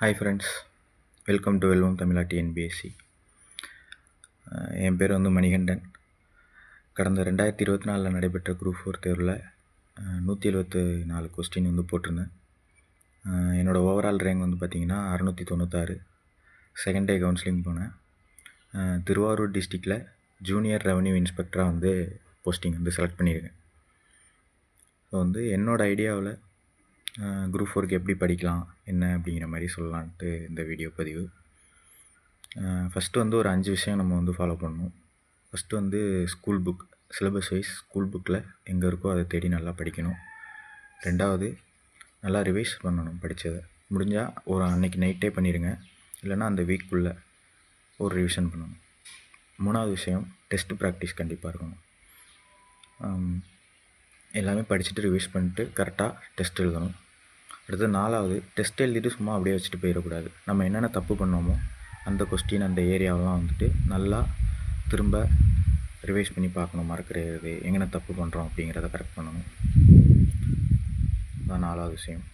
Hi friends, welcome to வெல்வம் Tamizha TNPSC. என் பேர் மணிகண்டன். கடந்த 2024 நடைபெற்ற குரூப் 4 தேர்வில் 174 கொஸ்டின் போட்டிருந்தேன். என்னோடய ஓவரால் ரேங்க் பார்த்திங்கன்னா 696. செகண்ட் டே கவுன்சிலிங் போனேன். திருவாரூர் டிஸ்ட்ரிக்டில் ஜூனியர் ரெவன்யூ இன்ஸ்பெக்டராக போஸ்டிங் செலக்ட் பண்ணியிருக்கேன். ஸோ என்னோடய ஐடியாவில் குரூப் 4க்கு எப்படி படிக்கலாம் என்ன அப்படிங்கிற மாதிரி சொல்லலான்ட்டு இந்த வீடியோ பதிவு. ஃபஸ்ட்டு ஒரு 5 விஷயம் நம்ம ஃபாலோ பண்ணணும். First school book, syllabus wise school புக்கில் எங்கே இருக்கோ அதை தேடி நல்லா படிக்கணும். ரெண்டாவது, நல்லா ரிவைஸ் பண்ணணும். படித்ததை முடிஞ்சால் ஒரு அன்றைக்கி நைட்டே பண்ணிடுங்க, இல்லைனா அந்த வீக்குள்ளே ஒரு ரிவிஷன் பண்ணணும். மூணாவது விஷயம், டெஸ்ட்டு ப்ராக்டிஸ் கண்டிப்பாக இருக்கணும். எல்லாமே படிச்சுட்டு ரிவைஸ் பண்ணிட்டு கரெக்டாக டெஸ்ட் எழுதணும். அடுத்து நாலாவது, டெஸ்ட் எழுதிட்டு சும்மா அப்படியே வச்சுட்டு போயிடக்கூடாது. நம்ம என்னென்ன தப்பு பண்ணோமோ அந்த கொஸ்டின், அந்த ஏரியாவெலாம் நல்லா திரும்ப ரிவைஸ் பண்ணி பார்க்கணும். மறக்கிறது எங்கே தப்பு பண்ணுறோம் அப்படிங்கிறத கரெக்ட் பண்ணணும். அதான் நாலாவது விஷயம்.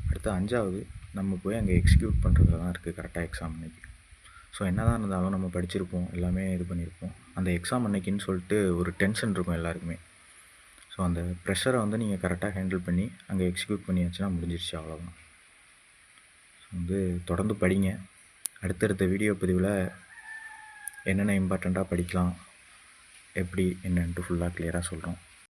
அடுத்து அஞ்சாவது, நம்ம போய் அங்கே எக்ஸிக்யூட் பண்ணுறதுல தான் இருக்குது கரெக்டாக எக்ஸாம் அன்னைக்கு. ஸோ என்ன தான் இருந்தாலும் நம்ம படிச்சிருப்போம், எல்லாமே இது பண்ணியிருப்போம். அந்த எக்ஸாம் அன்னைக்குன்னு சொல்லிட்டு ஒரு டென்ஷன் இருக்கும் எல்லாருக்குமே. ஸோ அந்த ப்ரெஷரை நீங்கள் கரெக்டாக ஹேண்டில் பண்ணி அங்கே எக்ஸிக்யூட் பண்ணியாச்சுன்னா முடிஞ்சிருச்சு, அவ்வளோதான். தொடர்ந்து படிங்க. அடுத்தடுத்த வீடியோ பதிவில் என்னென்ன இம்பார்ட்டண்ட்டாக படிக்கலாம், எப்படி என்னன்ட்டு ஃபுல்லாக கிளியராக சொல்கிறோம்.